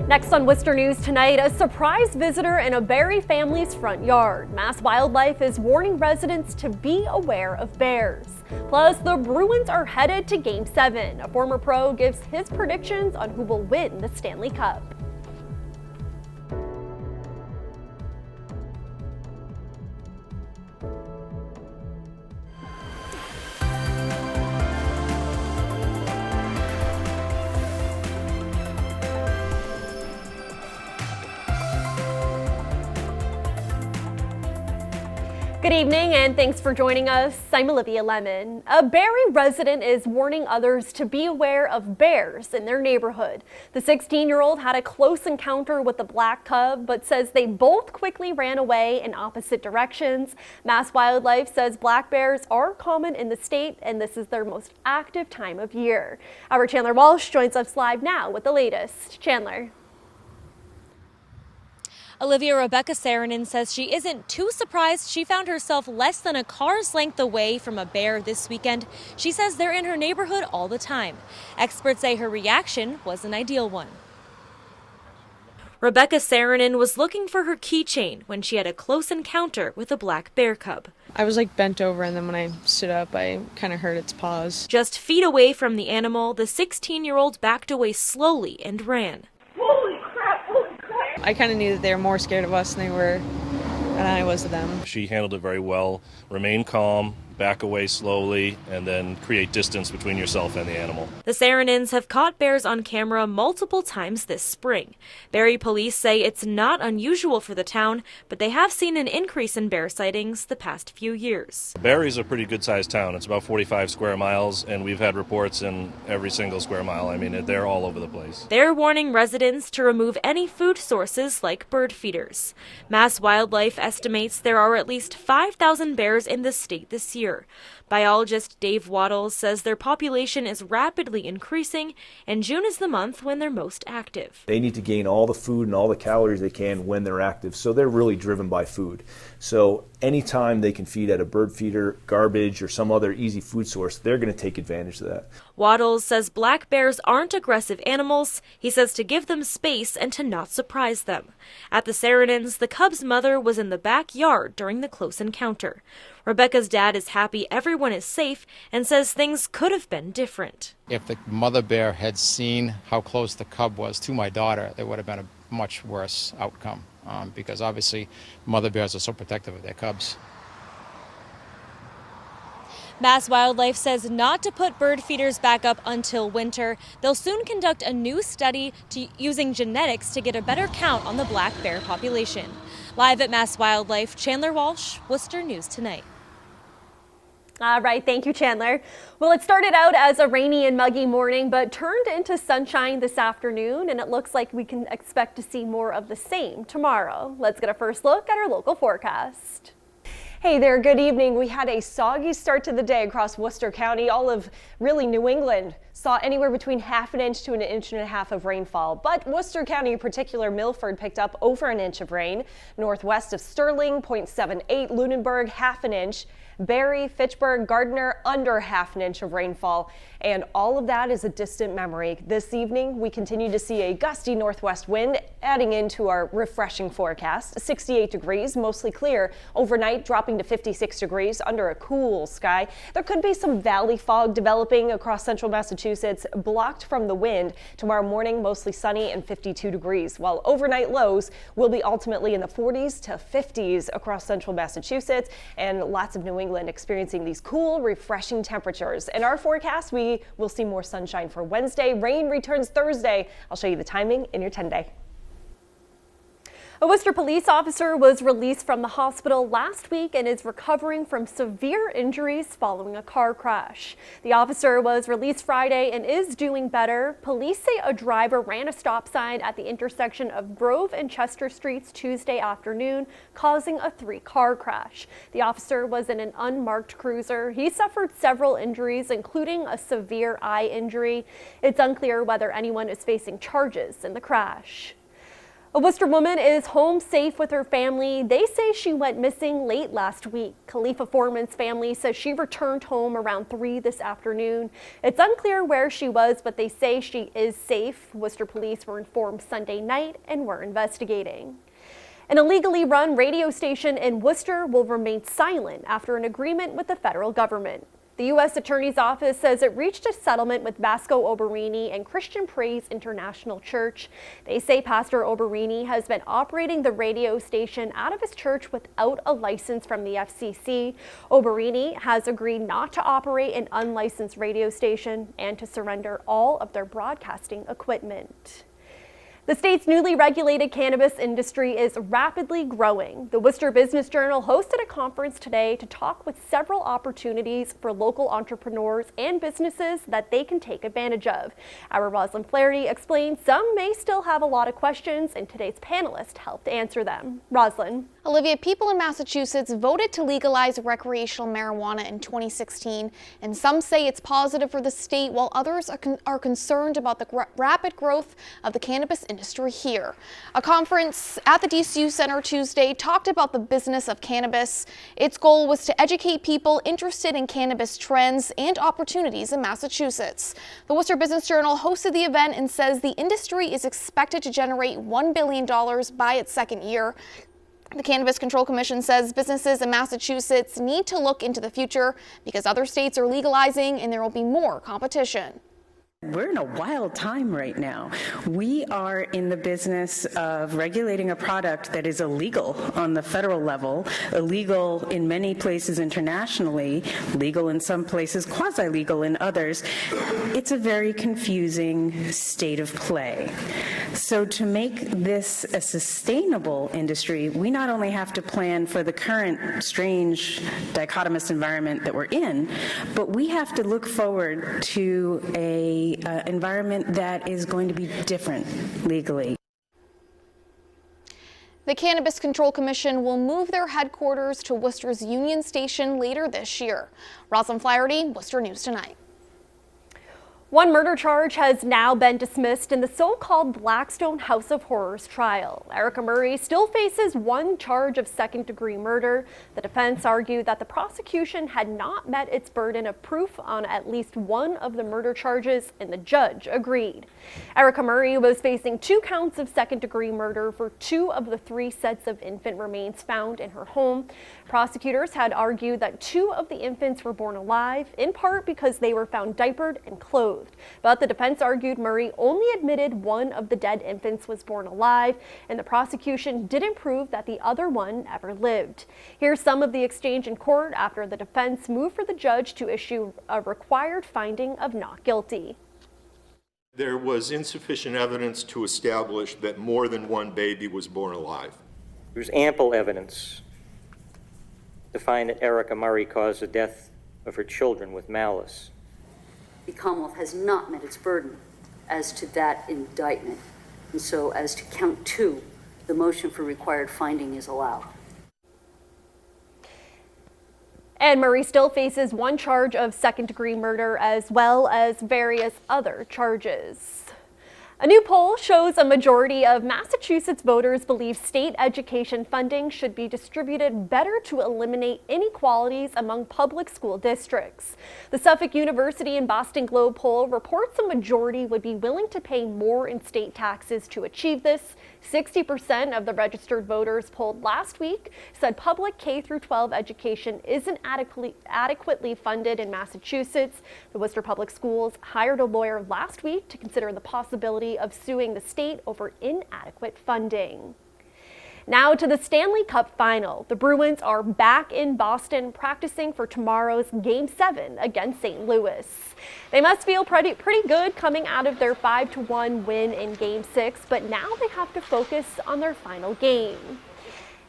Next on Worcester News tonight, a surprise visitor in a Barre family's front yard. Mass Wildlife is warning residents to be aware of bears. Plus, the Bruins are headed to Game 7. A former pro gives his predictions on who will win the Stanley Cup. Good evening and thanks for joining us. I'm Olivia Lemon. A Barre resident is warning others to be aware of bears in their neighborhood. The 16-year-old had a close encounter with a black cub, but says they both quickly ran away in opposite directions. Mass Wildlife says black bears are common in the state and this is their most active time of year. Our Chandler Walsh joins us live now with the latest. Chandler. Olivia, Rebecca SAARINEN says she isn't too surprised she found herself less than a car's length away from a bear this weekend. She says they're in her neighborhood all the time. Experts say her reaction was an ideal one. Rebecca SAARINEN was looking for her keychain when she had a close encounter with a black bear cub. I was bent over, and then when I stood up, I kind of heard its paws. Just feet away from the animal, the 16-year-old backed away slowly and ran. I kind of knew that they were more scared of us than I was of them. She handled it very well. Remain calm, back away slowly, and then create distance between yourself and the animal. The SAARINENs have caught bears on camera multiple times this spring. Barre police say it's not unusual for the town, but they have seen an increase in bear sightings the past few years. Barre's a pretty good-sized town. It's about 45 square miles, and we've had reports in every single square mile. I mean, they're all over the place. They're warning residents to remove any food sources like bird feeders. Mass Wildlife estimates there are at least 5,000 bears in the state this year. Biologist Dave Wattles says their population is rapidly increasing, and June is the month when they're most active. They need to gain all the food and all the calories they can when they're active, so they're really driven by food. So anytime they can feed at a bird feeder, garbage, or some other easy food source, they're going to take advantage of that. Wattles says black bears aren't aggressive animals. He says to give them space and to not surprise them. At the SAARINENs, the cub's mother was in the backyard during the close encounter. Rebecca's dad is happy everyone is safe and says things could have been different. If the mother bear had seen how close the cub was to my daughter, there would have been a much worse outcome because obviously mother bears are so protective of their cubs. Mass Wildlife says not to put bird feeders back up until winter. They'll soon conduct a new study using genetics to get a better count on the black bear population. Live at Mass Wildlife, Chandler Walsh, Worcester News Tonight. All right, thank you, Chandler. Well, it started out as a rainy and muggy morning, but turned into sunshine this afternoon, and it looks like we can expect to see more of the same tomorrow. Let's get a first look at our local forecast. Hey there, good evening. We had a soggy start to the day across Worcester County. All of really New England saw anywhere between ½ inch to an inch and a half of rainfall. But Worcester County, in particular Milford, picked up over an inch of rain. Northwest of Sterling, 0.78, Lunenburg, ½ inch. Barre, Fitchburg, Gardner, under ½ inch of rainfall. And all of that is a distant memory. This evening, we continue to see a gusty northwest wind adding into our refreshing forecast. 68 degrees, mostly clear. Overnight, dropping to 56 degrees under a cool sky. There could be some valley fog developing across central Massachusetts, blocked from the wind. Tomorrow morning, mostly sunny and 52 degrees, while overnight lows will be ultimately in the 40s to 50s across central Massachusetts, and lots of New England experiencing these cool, refreshing temperatures. In our forecast, we will see more sunshine for Wednesday. Rain returns Thursday. I'll show you the timing in your 10-day. A Worcester police officer was released from the hospital last week and is recovering from severe injuries following a car crash. The officer was released Friday and is doing better. Police say a driver ran a stop sign at the intersection of Grove and Chester Streets Tuesday afternoon, causing a 3-car crash. The officer was in an unmarked cruiser. He suffered several injuries, including a severe eye injury. It's unclear whether anyone is facing charges in the crash. A Worcester woman is home safe with her family. They say she went missing late last week. Khalifa Foreman's family says she returned home around 3 this afternoon. It's unclear where she was, but they say she is safe. Worcester police were informed Sunday night and were investigating. An illegally run radio station in Worcester will remain silent after an agreement with the federal government. The U.S. Attorney's Office says it reached a settlement with Vasco Oberini and Christian Praise International Church. They say Pastor Oberini has been operating the radio station out of his church without a license from the FCC. Oberini has agreed not to operate an unlicensed radio station and to surrender all of their broadcasting equipment. The state's newly regulated cannabis industry is rapidly growing. The Worcester Business Journal hosted a conference today to talk with several opportunities for local entrepreneurs and businesses that they can take advantage of. Our ROSLYN FLAHERTY explained some may still have a lot of questions, and today's panelist helped answer them. ROSLYN. Olivia, people in Massachusetts voted to legalize recreational marijuana in 2016, and some say it's positive for the state, while others are concerned about the rapid growth of the cannabis industry here. A conference at the DCU Center Tuesday talked about the business of cannabis. Its goal was to educate people interested in cannabis trends and opportunities in Massachusetts. The Worcester Business Journal hosted the event and says the industry is expected to generate $1 billion by its second year. The Cannabis Control Commission says businesses in Massachusetts need to look into the future because other states are legalizing and there will be more competition. We're in a wild time right now. We are in the business of regulating a product that is illegal on the federal level, illegal in many places internationally, legal in some places, quasi-legal in others. It's a very confusing state of play. So to make this a sustainable industry, we not only have to plan for the current strange dichotomous environment that we're in, but we have to look forward to a environment that is going to be different legally. The Cannabis Control Commission will move their headquarters to Worcester's Union Station later this year. ROSLYN FLAHERTY, Worcester News Tonight. One murder charge has now been dismissed in the so-called Blackstone House of Horrors trial. Erica Murray still faces one charge of second-degree murder. The defense argued that the prosecution had not met its burden of proof on at least one of the murder charges, and the judge agreed. Erica Murray was facing 2 counts of second-degree murder for 2 of the 3 sets of infant remains found in her home. Prosecutors had argued that 2 of the infants were born alive, in part because they were found diapered and clothed. But the defense argued Murray only admitted one of the dead infants was born alive, and the prosecution didn't prove that the other one ever lived. Here's some of the exchange in court after the defense moved for the judge to issue a required finding of not guilty. There was insufficient evidence to establish that more than one baby was born alive. There's ample evidence to find that Erica Murray caused the death of her children with malice. The Commonwealth has not met its burden as to that indictment. And so as to count 2, the motion for required finding is allowed. And Murray still faces one charge of second-degree murder as well as various other charges. A new poll shows a majority of Massachusetts voters believe state education funding should be distributed better to eliminate inequalities among public school districts. The Suffolk University and Boston Globe poll reports a majority would be willing to pay more in state taxes to achieve this. 60% of the registered voters polled last week said public K-12 education isn't adequately funded in Massachusetts. The Worcester Public Schools hired a lawyer last week to consider the possibility of suing the state over inadequate funding. Now to the Stanley Cup final. The Bruins are back in Boston practicing for tomorrow's Game 7 against St. Louis. They must feel pretty good coming out of their 5-1 win in Game 6, but now they have to focus on their final game.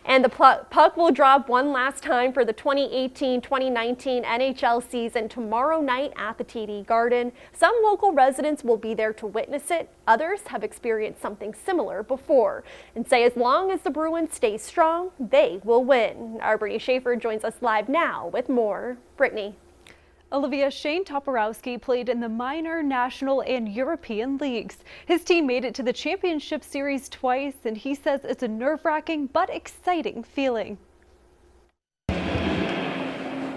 And the puck will drop one last time for the 2018-2019 NHL season tomorrow night at the TD Garden. Some local residents will be there to witness it. Others have experienced something similar before and say as long as the Bruins stay strong, they will win. Our Brittany SCHAEFER joins us live now with more. Brittany. Olivia, Shane Toporowski played in the minor, national, and European leagues. His team made it to the championship series twice, and he says it's a nerve-wracking but exciting feeling.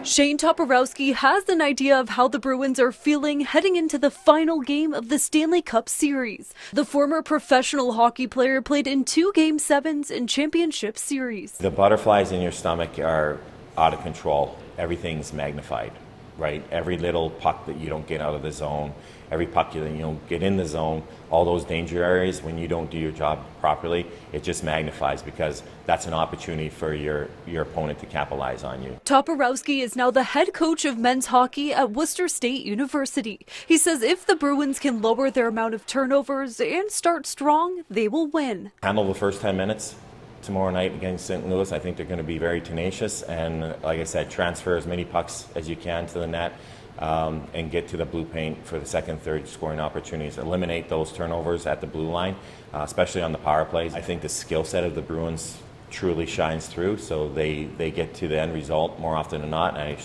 Shane Toporowski has an idea of how the Bruins are feeling heading into the final game of the Stanley Cup Series. The former professional hockey player played in 2 Game 7s in championship series. The butterflies in your stomach are out of control. Everything's magnified, right? Every little puck that you don't get out of the zone, every puck that you don't get in the zone, all those danger areas, when you don't do your job properly, it just magnifies because that's an opportunity for your opponent to capitalize on you. Toporowski is now the head coach of men's hockey at Worcester State University. He says if the Bruins can lower their amount of turnovers and start strong, they will win. Handle the first 10 minutes tomorrow night against St. Louis. I think they're going to be very tenacious and, like I said, transfer as many pucks as you can to the net and get to the blue paint for the second, third scoring opportunities. Eliminate those turnovers at the blue line, especially on the power plays. I think the skill set of the Bruins truly shines through, so they get to the end result more often than not, and I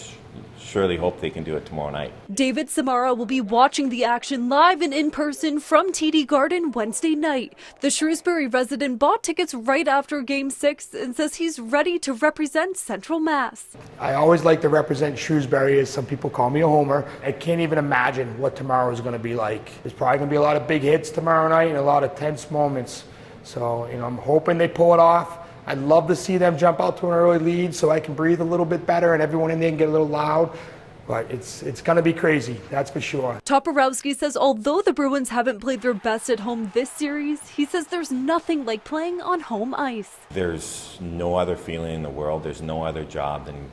surely hope they can do it tomorrow night. David Samara will be watching the action live and in person from TD Garden Wednesday night. The Shrewsbury resident bought tickets right after Game 6 and says he's ready to represent Central Mass. I always like to represent Shrewsbury, as some people call me a homer. I can't even imagine what tomorrow is going to be like. There's probably going to be a lot of big hits tomorrow night and a lot of tense moments. So, I'm hoping they pull it off. I'd love to see them jump out to an early lead so I can breathe a little bit better and everyone in there can get a little loud. But it's going to be crazy, that's for sure. Toporowski says although the Bruins haven't played their best at home this series, he says there's nothing like playing on home ice. There's no other feeling in the world. There's no other job than,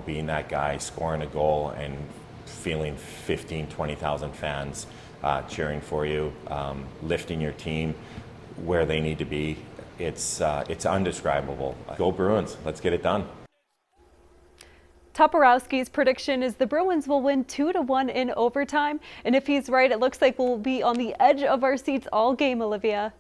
being that guy, scoring a goal and feeling 15, 20,000 fans cheering for you, lifting your team where they need to be. It's undescribable. Go Bruins, let's get it done. Toporowski's prediction is the Bruins will win 2-1 in overtime, and if he's right, it looks like we'll be on the edge of our seats all game, Olivia.